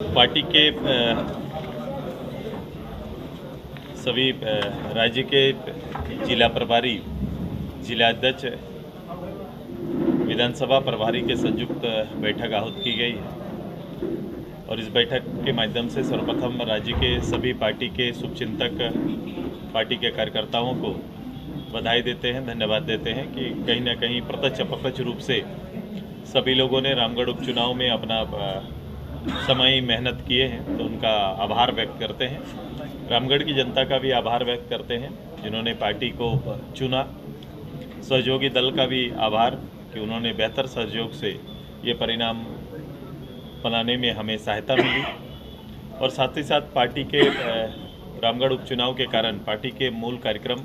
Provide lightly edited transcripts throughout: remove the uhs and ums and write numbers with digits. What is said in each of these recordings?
Party के सभी राज्य के जिला प्रभारी, जिला अध्यक्ष, विधानसभा प्रभारी के संयुक्त बैठक आहूत की गई है और इस बैठक के माध्यम से सर्वप्रथम राज्य के सभी पार्टी के शुभचिंतक, पार्टी के कार्यकर्ताओं को बधाई देते हैं, धन्यवाद देते हैं कि कहीं ना कहीं प्रत्यक्ष अप्रत्यक्ष रूप से सभी लोगों ने रामगढ़ उपचुनाव में अपना समय मेहनत किए हैं, तो उनका आभार व्यक्त करते हैं। रामगढ़ की जनता का भी आभार व्यक्त करते हैं जिन्होंने पार्टी को चुना। सहयोगी दल का भी आभार कि उन्होंने बेहतर सहयोग से ये परिणाम बनाने में हमें सहायता मिली। और साथ ही साथ पार्टी के रामगढ़ उपचुनाव के कारण पार्टी के मूल कार्यक्रम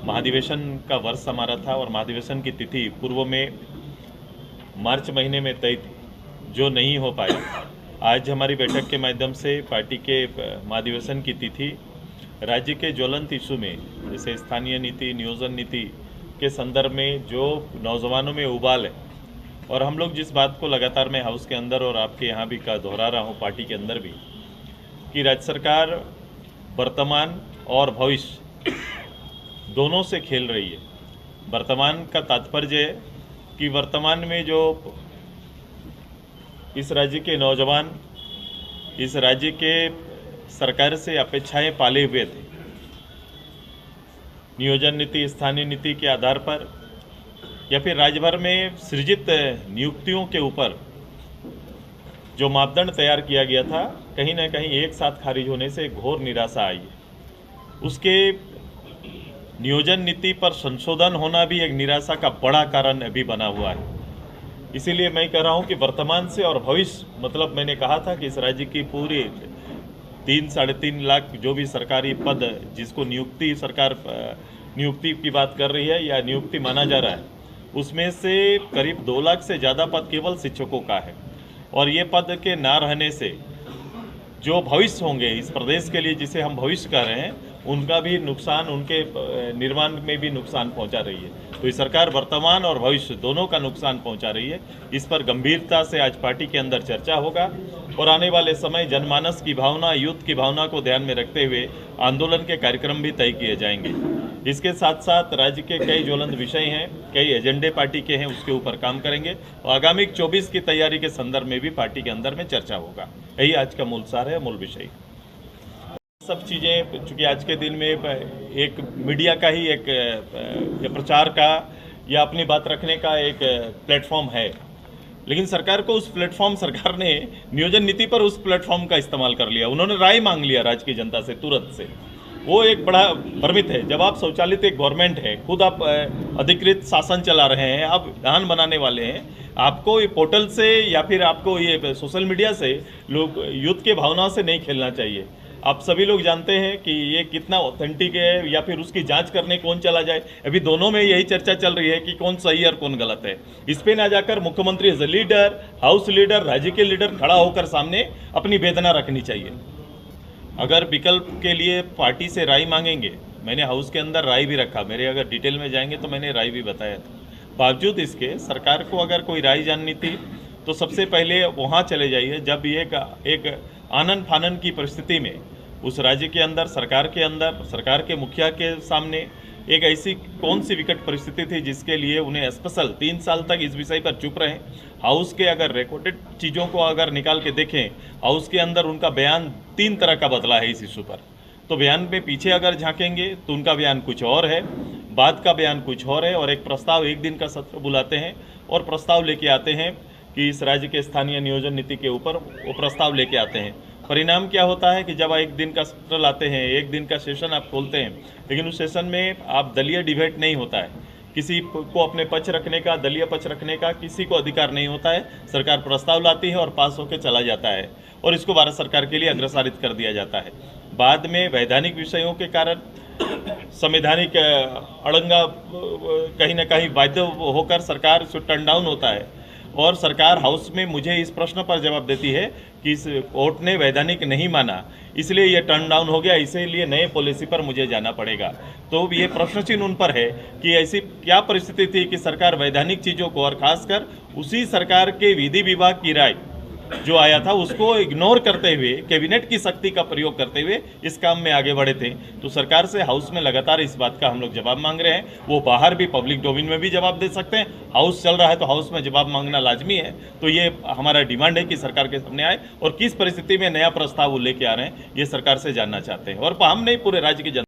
महाधिवेशन का वर्ष हमारा था और महाधिवेशन की तिथि पूर्व में मार्च महीने में तय थी, जो नहीं हो पाई। आज हमारी बैठक के माध्यम से पार्टी के महाधिवेशन की तिथि राज्य के ज्वलंत इशू में, जैसे स्थानीय नीति, नियोजन नीति के संदर्भ में जो नौजवानों में उबाल है, और हम लोग जिस बात को लगातार मैं हाउस के अंदर और आपके यहाँ भी का दोहरा रहा हूँ, पार्टी के अंदर भी, कि राज्य सरकार वर्तमान और भविष्य दोनों से खेल रही है। वर्तमान का तात्पर्य है कि वर्तमान में जो इस राज्य के नौजवान इस राज्य के सरकार से अपेक्षाएं पाले हुए थे, नियोजन नीति, स्थानीय नीति के आधार पर या फिर राज्य भर में सृजित नियुक्तियों के ऊपर जो मापदंड तैयार किया गया था, कहीं ना कहीं एक साथ खारिज होने से घोर निराशा आई है। उसके नियोजन नीति पर संशोधन होना भी एक निराशा का बड़ा कारण अभी बना हुआ है। इसीलिए मैं कह रहा हूं कि वर्तमान से और भविष्य, मतलब मैंने कहा था कि इस राज्य की पूरी 3-3.5 लाख जो भी सरकारी पद जिसको नियुक्ति सरकार नियुक्ति की बात कर रही है या नियुक्ति माना जा रहा है, उसमें से करीब 2 लाख से ज़्यादा पद केवल शिक्षकों का है। और ये पद के ना रहने से जो भविष्य होंगे इस प्रदेश के लिए, जिसे हम भविष्य कह रहे हैं, उनका भी नुकसान, उनके निर्माण में भी नुकसान पहुंचा रही है। तो ये सरकार वर्तमान और भविष्य दोनों का नुकसान पहुंचा रही है। इस पर गंभीरता से आज पार्टी के अंदर चर्चा होगा और आने वाले समय जनमानस की भावना, यूथ की भावना को ध्यान में रखते हुए आंदोलन के कार्यक्रम भी तय किए जाएंगे। इसके साथ साथ राज्य के कई ज्वलंत विषय हैं, कई एजेंडे पार्टी के हैं, उसके ऊपर काम करेंगे और आगामी 24 की तैयारी के संदर्भ में भी पार्टी के अंदर में चर्चा होगा। यही आज का मूल सार है, मूल विषय। सब चीज़ें चूँकि आज के दिन में एक मीडिया का ही एक प्रचार का या अपनी बात रखने का एक प्लेटफॉर्म है, लेकिन सरकार को उस प्लेटफॉर्म, सरकार ने नियोजन नीति पर उस प्लेटफॉर्म का इस्तेमाल कर लिया। उन्होंने राय मांग लिया राज्य की जनता से तुरंत से। वो एक बड़ा भ्रमित है। जब आप शौचालित एक गवर्नमेंट है, खुद आप अधिकृत शासन चला रहे हैं, आप विधान बनाने वाले हैं, आपको ये पोर्टल से या फिर आपको ये सोशल मीडिया से लोग यूथ के भावनाओं से नहीं खेलना चाहिए। आप सभी लोग जानते हैं कि ये कितना ऑथेंटिक है या फिर उसकी जांच करने कौन चला जाए। अभी दोनों में यही चर्चा चल रही है कि कौन सही और कौन गलत है। इस पे ना जाकर मुख्यमंत्री as a leader, house leader, राज्य के लीडर खड़ा होकर सामने अपनी वेदना रखनी चाहिए। अगर विकल्प के लिए पार्टी से राय मांगेंगे, मैंने हाउस के अंदर राय भी रखा, मेरे अगर डिटेल में जाएंगे तो मैंने राय भी बताया था। बावजूद इसके सरकार को अगर कोई राय जाननी थी तो सबसे पहले वहाँ चले जाइए जब एक आनन फानन की परिस्थिति में उस राज्य के अंदर, सरकार के मुखिया के सामने एक ऐसी कौन सी विकट परिस्थिति थी जिसके लिए उन्हें स्पेशल 3 साल तक इस विषय पर चुप रहे। हाउस के अगर रिकॉर्डेड चीज़ों को अगर निकाल के देखें, हाउस के अंदर उनका बयान 3 तरह का बदला है इस इशू पर। तो बयान में पीछे अगर झांकेंगे तो उनका बयान कुछ और है, बाद का बयान कुछ और है, और एक प्रस्ताव, एक दिन का सत्र बुलाते हैं और प्रस्ताव लेके आते हैं कि इस राज्य के स्थानीय नियोजन नीति के ऊपर वो प्रस्ताव लेके आते हैं। परिणाम क्या होता है कि जब आप एक दिन का सत्र लाते हैं, एक दिन का सेशन आप खोलते हैं, लेकिन उस सेशन में आप दलीय डिबेट नहीं होता है, किसी को अपने पक्ष रखने का, दलीय पक्ष रखने का किसी को अधिकार नहीं होता है। सरकार प्रस्ताव लाती है और पास होकर चला जाता है और इसको भारत सरकार के लिए अग्रसारित कर दिया जाता है। बाद में वैधानिक विषयों के कारण संवैधानिक अड़ंगा कहीं ना कहीं बाध्य होकर सरकार से टर्न डाउन होता है और सरकार हाउस में मुझे इस प्रश्न पर जवाब देती है कि इस कोर्ट ने वैधानिक नहीं माना, इसलिए ये टर्न डाउन हो गया, इसीलिए नए पॉलिसी पर मुझे जाना पड़ेगा। तो ये प्रश्न चिन्ह उन पर है कि ऐसी क्या परिस्थिति थी कि सरकार वैधानिक चीज़ों को, और खासकर उसी सरकार के विधि विभाग की राय जो आया था उसको इग्नोर करते हुए, कैबिनेट की शक्ति का प्रयोग करते हुए इस काम में आगे बढ़े थे। तो सरकार से हाउस में लगातार इस बात का हम लोग जवाब मांग रहे हैं। वो बाहर भी पब्लिक डोमेन में भी जवाब दे सकते हैं, हाउस चल रहा है तो हाउस में जवाब मांगना लाजमी है। तो ये हमारा डिमांड है कि सरकार के सामने आए और किस परिस्थिति में नया प्रस्ताव वो लेके आ रहे हैं ये सरकार से जानना चाहते हैं, और हम नहीं, पूरे राज्य की जनता